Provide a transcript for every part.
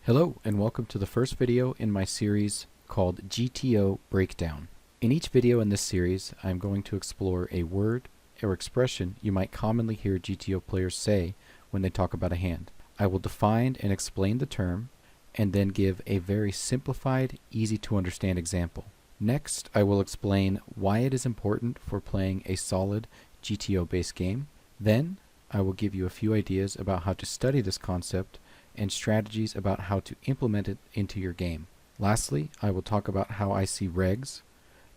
Hello and welcome to the first video in my series called GTO Breakdown. In each video in this series, I'm going to explore a word or expression you might commonly hear GTO players say when they talk about a hand. I will define and explain the term and then give a very simplified, easy to understand example. Next, I will explain why it is important for playing a solid GTO based game. Then, I will give you a few ideas about how to study this concept and strategies about how to implement it into your game. Lastly, I will talk about how I see regs,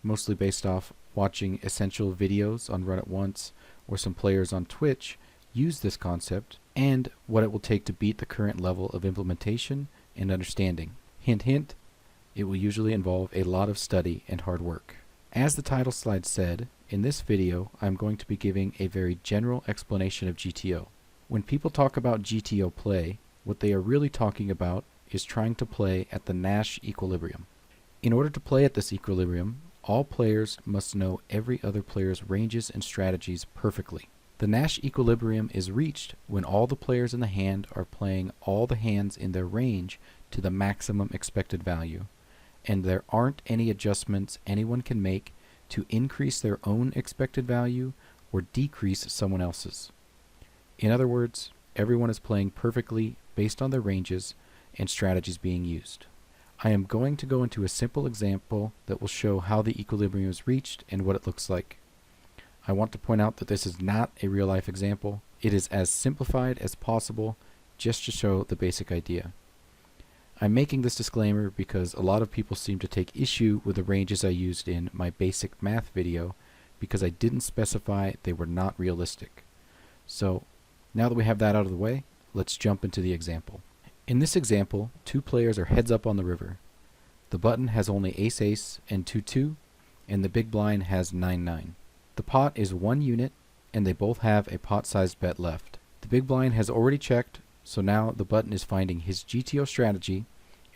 mostly based off watching essential videos on Run It Once or some players on Twitch use this concept, and what it will take to beat the current level of implementation and understanding. Hint hint, it will usually involve a lot of study and hard work. As the title slide said, in this video I'm going to be giving a very general explanation of GTO. When people talk about GTO play, what they are really talking about is trying to play at the Nash equilibrium. In order to play at this equilibrium, all players must know every other player's ranges and strategies perfectly. The Nash equilibrium is reached when all the players in the hand are playing all the hands in their range to the maximum expected value, and there aren't any adjustments anyone can make to increase their own expected value or decrease someone else's. In other words, everyone is playing perfectly based on their ranges and strategies being used. I am going to go into a simple example that will show how the equilibrium is reached and what it looks like. I want to point out that this is not a real-life example. It is as simplified as possible just to show the basic idea. I'm making this disclaimer because a lot of people seem to take issue with the ranges I used in my basic math video because I didn't specify they were not realistic. So now that we have that out of the way, let's jump into the example. In this example, two players are heads up on the river. The button has only ace-ace and 2-2, and the big blind has 9-9. The pot is 1 unit, and they both have a pot-sized bet left. The big blind has already checked, so now the button is finding his GTO strategy,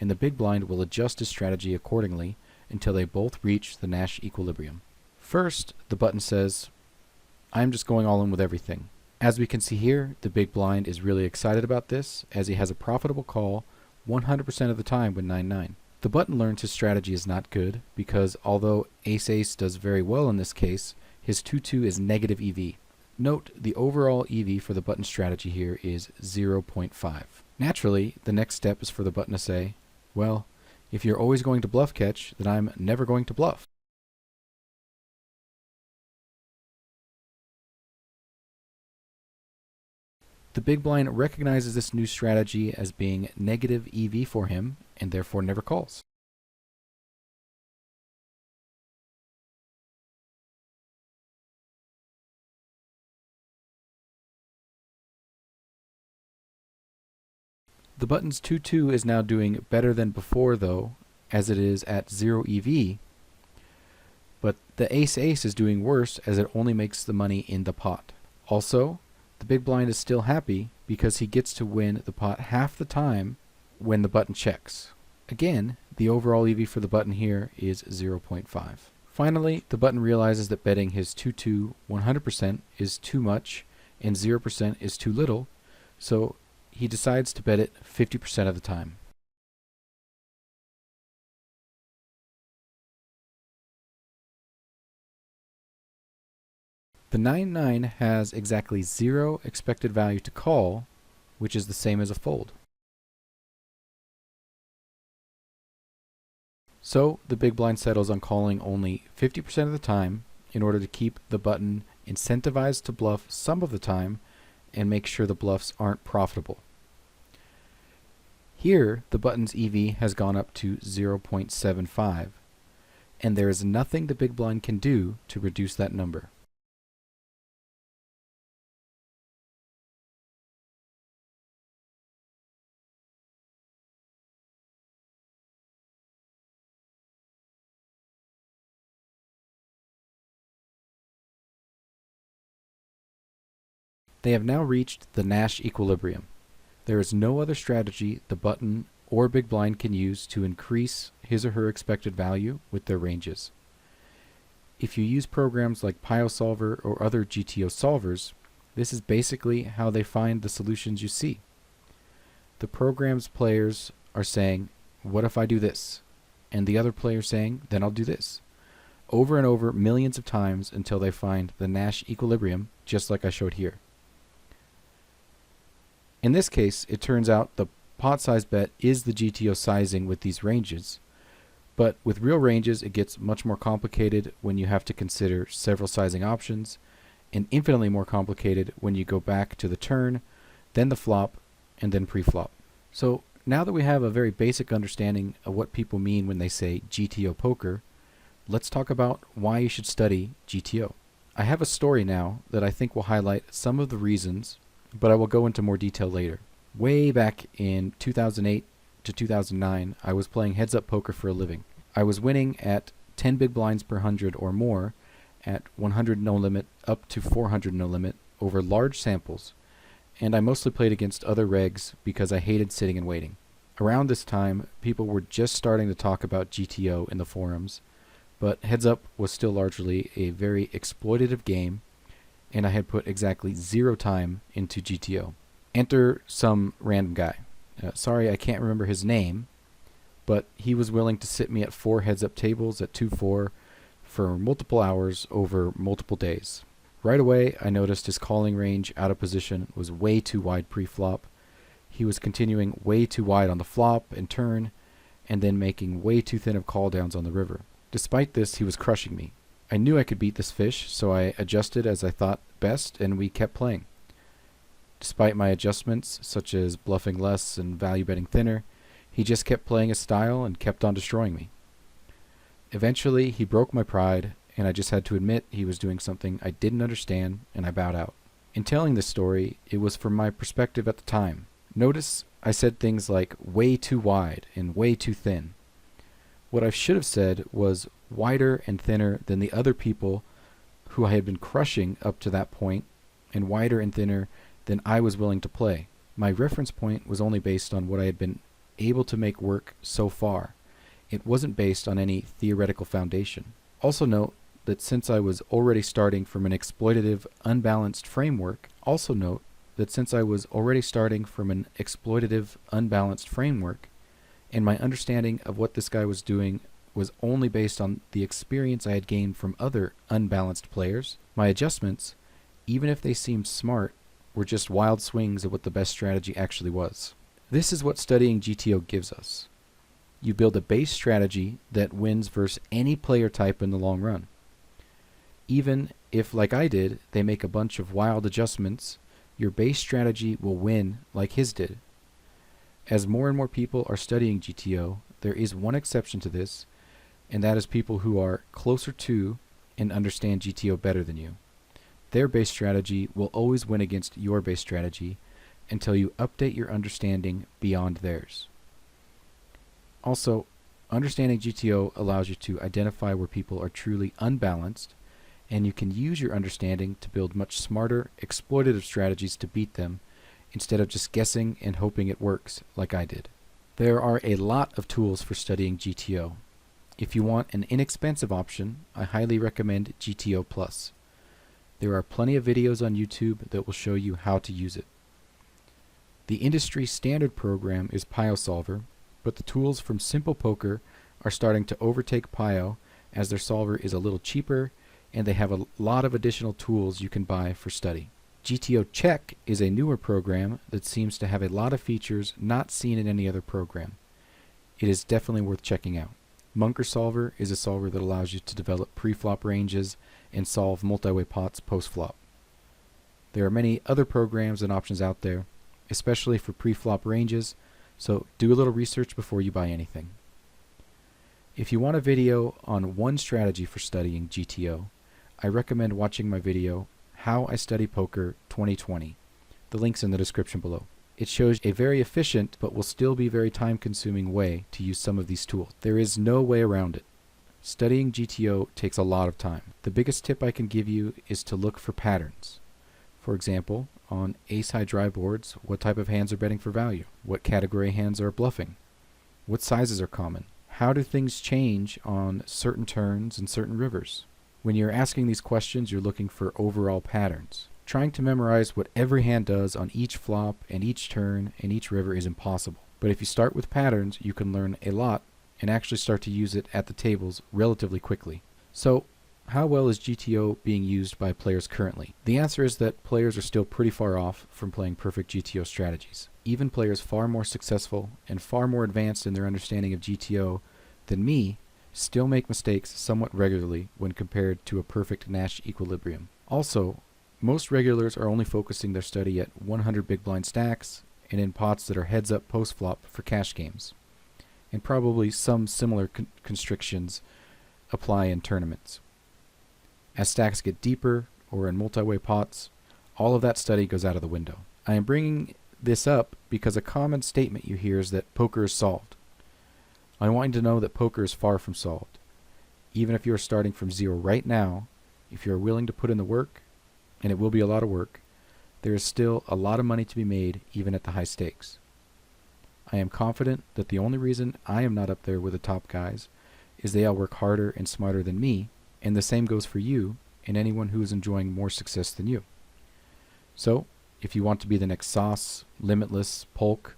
and the big blind will adjust his strategy accordingly until they both reach the Nash equilibrium. First, the button says, "I'm just going all in with everything." As we can see here, the big blind is really excited about this as he has a profitable call 100% of the time with 9-9. The button learns his strategy is not good because although ace-ace does very well in this case, his 2-2 is negative EV. Note the overall EV for the button strategy here is 0.5. Naturally, the next step is for the button to say, well, if you're always going to bluff catch, then I'm never going to bluff. The big blind recognizes this new strategy as being negative EV for him and therefore never calls. The button's 2-2 is now doing better than before though, as it is at 0 EV, but the ace-ace is doing worse as it only makes the money in the pot. Also, the big blind is still happy because he gets to win the pot half the time when the button checks. Again, the overall EV for the button here is 0.5. Finally, the button realizes that betting his 2-2 100% is too much and 0% is too little, so he decides to bet it 50% of the time. The 9-9 has exactly 0 expected value to call, which is the same as a fold. So the big blind settles on calling only 50% of the time in order to keep the button incentivized to bluff some of the time and make sure the bluffs aren't profitable. Here, the button's EV has gone up to 0.75, and there is nothing the big blind can do to reduce that number. They have now reached the Nash equilibrium. There is no other strategy the button or big blind can use to increase his or her expected value with their ranges. If you use programs like PioSolver or other GTO solvers, this is basically how they find the solutions you see. The program's players are saying, what if I do this? And the other player saying, then I'll do this. Over and over millions of times until they find the Nash equilibrium, just like I showed here. In this case, it turns out the pot size bet is the GTO sizing with these ranges, but with real ranges it gets much more complicated when you have to consider several sizing options, and infinitely more complicated when you go back to the turn, then the flop, and then pre-flop. So now that we have a very basic understanding of what people mean when they say GTO poker, let's talk about why you should study GTO. I have a story now that I think will highlight some of the reasons, but I will go into more detail later. Way back in 2008 to 2009, I was playing heads-up poker for a living. I was winning at 10 big blinds per 100 or more, at 100 no limit up to 400 no limit over large samples, and I mostly played against other regs because I hated sitting and waiting. Around this time, people were just starting to talk about GTO in the forums, but heads up was still largely a very exploitative game, and I had put exactly 0 time into GTO. Enter some random guy. Sorry, I can't remember his name, but he was willing to sit me at 4 heads up tables at 2-4 for multiple hours over multiple days. Right away, I noticed his calling range out of position was way too wide pre-flop. He was continuing way too wide on the flop and turn, and then making way too thin of call downs on the river. Despite this, he was crushing me. I knew I could beat this fish, so I adjusted as I thought best, and we kept playing. Despite my adjustments, such as bluffing less and value betting thinner, he just kept playing his style and kept on destroying me. Eventually, he broke my pride, and I just had to admit he was doing something I didn't understand, and I bowed out. In telling this story, it was from my perspective at the time. Notice I said things like way too wide and way too thin. What I should have said was wider and thinner than the other people who I had been crushing up to that point, and wider and thinner than I was willing to play. My reference point was only based on what I had been able to make work so far. It wasn't based on any theoretical foundation. Also note that since I was already starting from an exploitative, unbalanced framework, and my understanding of what this guy was doing was only based on the experience I had gained from other unbalanced players, my adjustments, even if they seemed smart, were just wild swings of what the best strategy actually was. This is what studying GTO gives us. You build a base strategy that wins versus any player type in the long run. Even if, like I did, they make a bunch of wild adjustments, your base strategy will win like his did. As more and more people are studying GTO, there is one exception to this, and that is people who are closer to and understand GTO better than you. Their base strategy will always win against your base strategy until you update your understanding beyond theirs. Also, understanding GTO allows you to identify where people are truly unbalanced, and you can use your understanding to build much smarter, exploitative strategies to beat them instead of just guessing and hoping it works like I did. There are a lot of tools for studying GTO. If you want an inexpensive option, I highly recommend GTO Plus. There are plenty of videos on YouTube that will show you how to use it. The industry standard program is PioSolver, but the tools from Simple Poker are starting to overtake Pio as their solver is a little cheaper and they have a lot of additional tools you can buy for study. GTO Check is a newer program that seems to have a lot of features not seen in any other program. It is definitely worth checking out. Munker Solver is a solver that allows you to develop pre-flop ranges and solve multi-way pots post-flop. There are many other programs and options out there, especially for pre-flop ranges, so do a little research before you buy anything. If you want a video on one strategy for studying GTO, I recommend watching my video, How I Study Poker 2020. The link's in the description below. It shows a very efficient, but will still be very time-consuming way to use some of these tools. There is no way around it. Studying GTO takes a lot of time. The biggest tip I can give you is to look for patterns. For example, on ace-high dry boards, what type of hands are betting for value? What category hands are bluffing? What sizes are common? How do things change on certain turns and certain rivers? When you're asking these questions, you're looking for overall patterns. Trying to memorize what every hand does on each flop and each turn and each river is impossible. But if you start with patterns, you can learn a lot and actually start to use it at the tables relatively quickly. So, how well is GTO being used by players currently? The answer is that players are still pretty far off from playing perfect GTO strategies. Even players far more successful and far more advanced in their understanding of GTO than me still make mistakes somewhat regularly when compared to a perfect Nash equilibrium. Also, most regulars are only focusing their study at 100 big blind stacks and in pots that are heads up post flop for cash games, and probably some similar constrictions apply in tournaments. As stacks get deeper or in multi-way pots, all of that study goes out of the window. I am bringing this up because a common statement you hear is that poker is solved. I want you to know that poker is far from solved. Even if you are starting from zero right now, if you are willing to put in the work, and it will be a lot of work, there is still a lot of money to be made even at the high stakes. I am confident that the only reason I am not up there with the top guys is they all work harder and smarter than me, and the same goes for you and anyone who is enjoying more success than you. So, if you want to be the next Sauce, Limitless, Polk,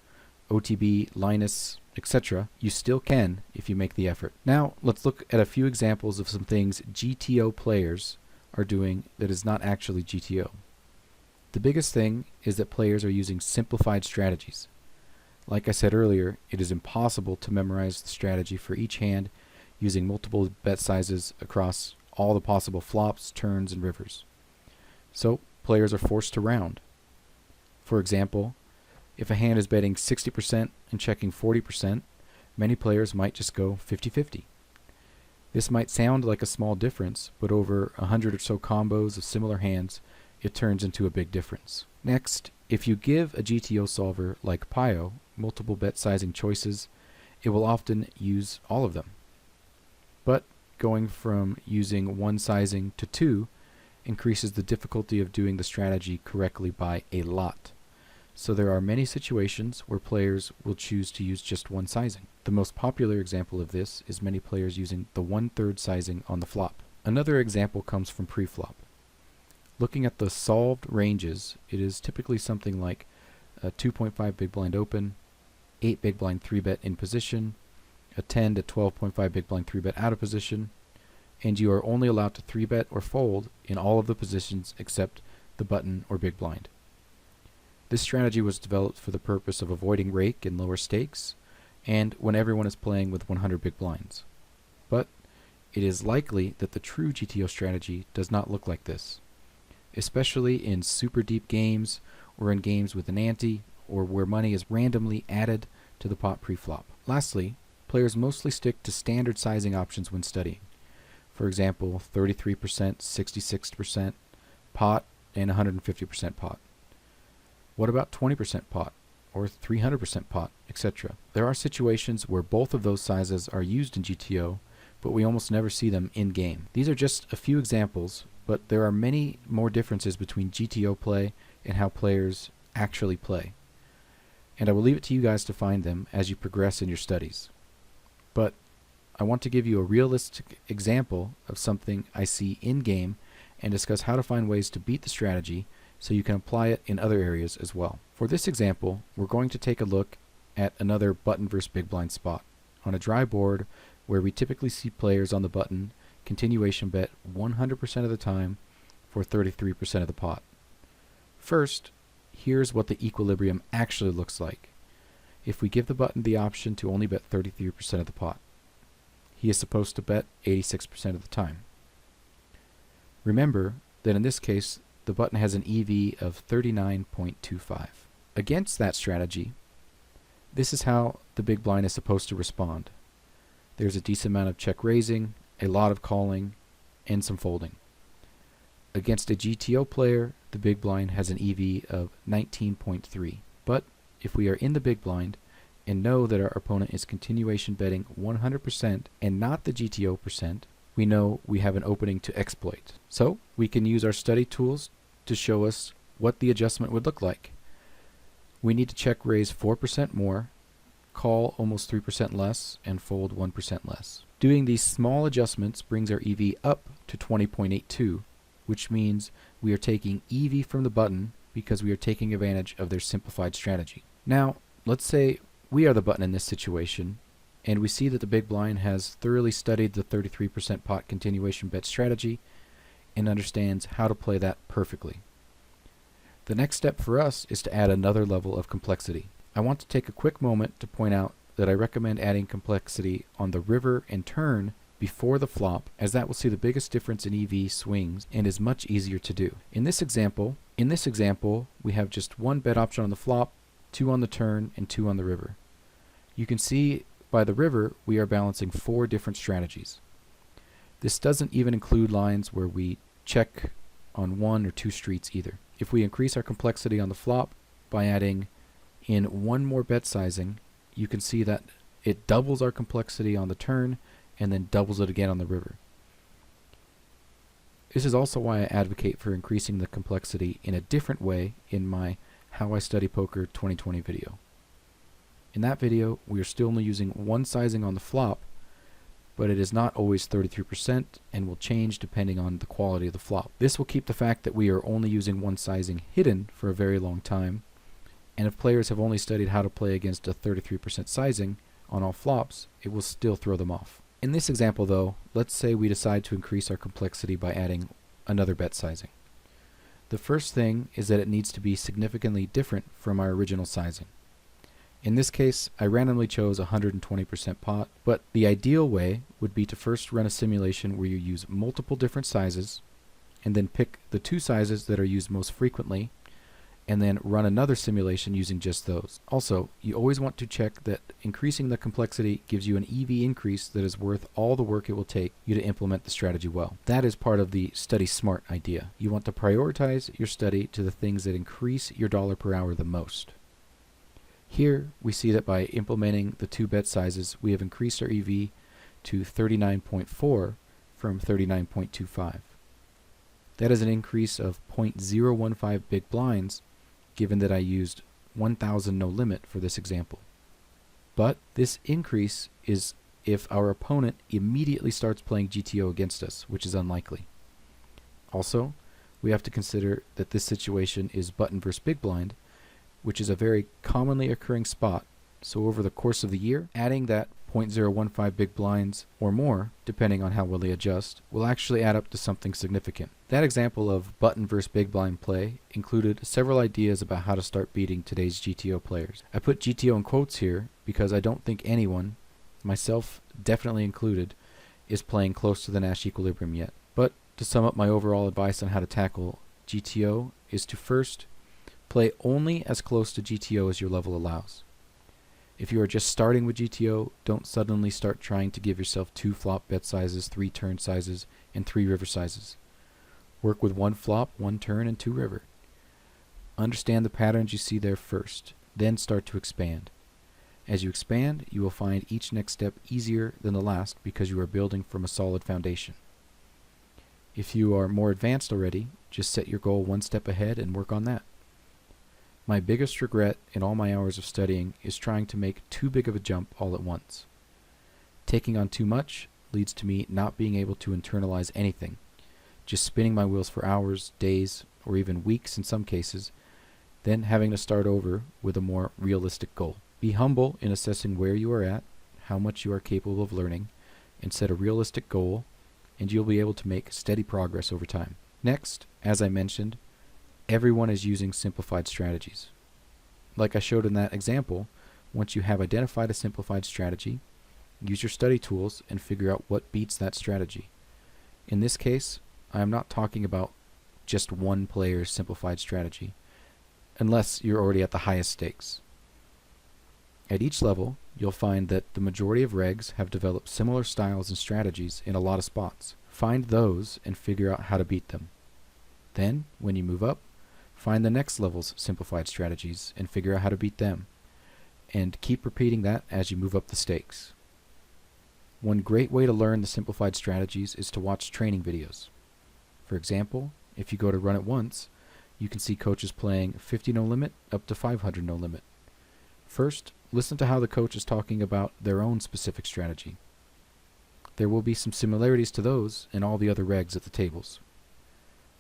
OTB, Linus, etc., you still can if you make the effort. Now, let's look at a few examples of some things GTO players are doing that is not actually GTO. The biggest thing is that players are using simplified strategies. Like I said earlier, it is impossible to memorize the strategy for each hand using multiple bet sizes across all the possible flops, turns, and rivers. So, players are forced to round. For example, if a hand is betting 60% and checking 40%, many players might just go 50-50. This might sound like a small difference, but over 100 or so combos of similar hands, it turns into a big difference. Next, if you give a GTO solver like Pio multiple bet sizing choices, it will often use all of them. But going from using one sizing to two increases the difficulty of doing the strategy correctly by a lot. So there are many situations where players will choose to use just one sizing. The most popular example of this is many players using the 1/3 sizing on the flop. Another example comes from pre-flop. Looking at the solved ranges, it is typically something like a 2.5 big blind open, 8 big blind 3-bet in position, a 10 to 12.5 big blind 3-bet out of position, and you are only allowed to 3-bet or fold in all of the positions except the button or big blind. This strategy was developed for the purpose of avoiding rake in lower stakes and when everyone is playing with 100 big blinds. But it is likely that the true GTO strategy does not look like this, especially in super deep games or in games with an ante or where money is randomly added to the pot pre-flop. Lastly, players mostly stick to standard sizing options when studying. For example, 33%, 66% pot, and 150% pot. What about 20% pot, or 300% pot, etc.? There are situations where both of those sizes are used in GTO, but we almost never see them in-game. These are just a few examples, but there are many more differences between GTO play and how players actually play. And I will leave it to you guys to find them as you progress in your studies. But I want to give you a realistic example of something I see in-game and discuss how to find ways to beat the strategy so you can apply it in other areas as well. For this example, we're going to take a look at another button versus big blind spot on a dry board where we typically see players on the button continuation bet 100% of the time for 33% of the pot. First, here's what the equilibrium actually looks like if we give the button the option to only bet 33% of the pot. He is supposed to bet 86% of the time. Remember that in this case, the button has an EV of 39.25. Against that strategy, this is how the big blind is supposed to respond. There's a decent amount of check raising, a lot of calling, and some folding. Against a GTO player, the big blind has an EV of 19.3. But if we are in the big blind and know that our opponent is continuation betting 100% and not the GTO percent, we know we have an opening to exploit. So we can use our study tools to show us what the adjustment would look like. We need to check raise 4% more, call almost 3% less, and fold 1% less. Doing these small adjustments brings our EV up to 20.82, which means we are taking EV from the button because we are taking advantage of their simplified strategy. Now, let's say We are the button in this situation, and we see that the big blind has thoroughly studied the 33% pot continuation bet strategy and understands how to play that perfectly. The next step for us is to add another level of complexity. I want to take a quick moment to point out that I recommend adding complexity on the river and turn before the flop, as that will see the biggest difference in EV swings and is much easier to do. In this example, we have just one bet option on the flop, 2 on the turn, and 2 on the river. You can see by the river we are balancing 4 different strategies. This doesn't even include lines where we check on 1 or 2 streets either. If we increase our complexity on the flop by adding in 1 more bet sizing, you can see that it doubles our complexity on the turn and then doubles it again on the river. This is also why I advocate for increasing the complexity in a different way in my How I Study Poker 2020 video. In that video, we are still only using 1 sizing on the flop, but it is not always 33% and will change depending on the quality of the flop. This will keep the fact that we are only using 1 sizing hidden for a very long time, and if players have only studied how to play against a 33% sizing on all flops, it will still throw them off. In this example though, let's say we decide to increase our complexity by adding another bet sizing. The first thing is that it needs to be significantly different from our original sizing. In this case, I randomly chose 120% pot, but the ideal way would be to first run a simulation where you use multiple different sizes, and then pick the 2 sizes that are used most frequently, and then run another simulation using just those. Also, you always want to check that increasing the complexity gives you an EV increase that is worth all the work it will take you to implement the strategy well. That is part of the study smart idea. You want to prioritize your study to the things that increase your dollar per hour the most. Here, we see that by implementing the 2 bet sizes, we have increased our EV to 39.4 from 39.25. That is an increase of 0.015 big blinds, given that I used 1,000 no limit for this example. But this increase is if our opponent immediately starts playing GTO against us, which is unlikely. Also, we have to consider that this situation is button versus big blind, which is a very commonly occurring spot, so over the course of the year, adding that 0.015 big blinds or more, depending on how well they adjust, will actually add up to something significant. That example of button versus big blind play included several ideas about how to start beating today's GTO players. I put GTO in quotes here because I don't think anyone, myself definitely included, is playing close to the Nash equilibrium yet. But to sum up my overall advice on how to tackle GTO is to first play only as close to GTO as your level allows. If you are just starting with GTO, don't suddenly start trying to give yourself 2 flop bet sizes, 3 turn sizes, and 3 river sizes. Work with 1 flop, 1 turn, and 2 river. Understand the patterns you see there first, then start to expand. As you expand, you will find each next step easier than the last because you are building from a solid foundation. If you are more advanced already, just set your goal 1 step ahead and work on that. My biggest regret in all my hours of studying is trying to make too big of a jump all at once. Taking on too much leads to me not being able to internalize anything, just spinning my wheels for hours, days, or even weeks in some cases, then having to start over with a more realistic goal. Be humble in assessing where you are at, how much you are capable of learning, and set a realistic goal, and you'll be able to make steady progress over time. Next, as I mentioned, everyone is using simplified strategies. Like I showed in that example, once you have identified a simplified strategy, use your study tools and figure out what beats that strategy. In this case, I am not talking about just one player's simplified strategy, unless you're already at the highest stakes. At each level, you'll find that the majority of regs have developed similar styles and strategies in a lot of spots. Find those and figure out how to beat them. Then, when you move up, find the next level's simplified strategies and figure out how to beat them. And keep repeating that as you move up the stakes. One great way to learn the simplified strategies is to watch training videos. For example, if you go to Run It Once, you can see coaches playing 50 no limit up to 500 no limit. First, listen to how the coach is talking about their own specific strategy. There will be some similarities to those in all the other regs at the tables.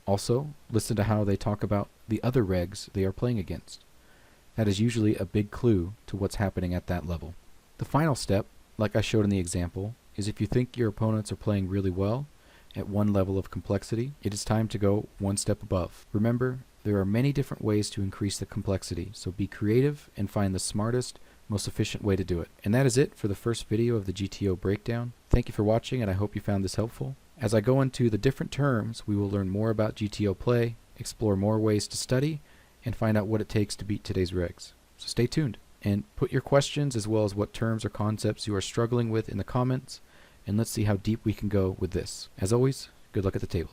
Also, listen to how they talk about the other regs they are playing against. That is usually a big clue to what's happening at that level. The final step, like I showed in the example, is if you think your opponents are playing really well at one level of complexity, it is time to go one step above. Remember, there are many different ways to increase the complexity, so be creative and find the smartest, most efficient way to do it. And that is it for the first video of the GTO Breakdown. Thank you for watching, and I hope you found this helpful. As I go into the different terms, we will learn more about GTO play, explore more ways to study, and find out what it takes to beat today's regs. So stay tuned, and put your questions as well as what terms or concepts you are struggling with in the comments, and let's see how deep we can go with this. As always, good luck at the tables.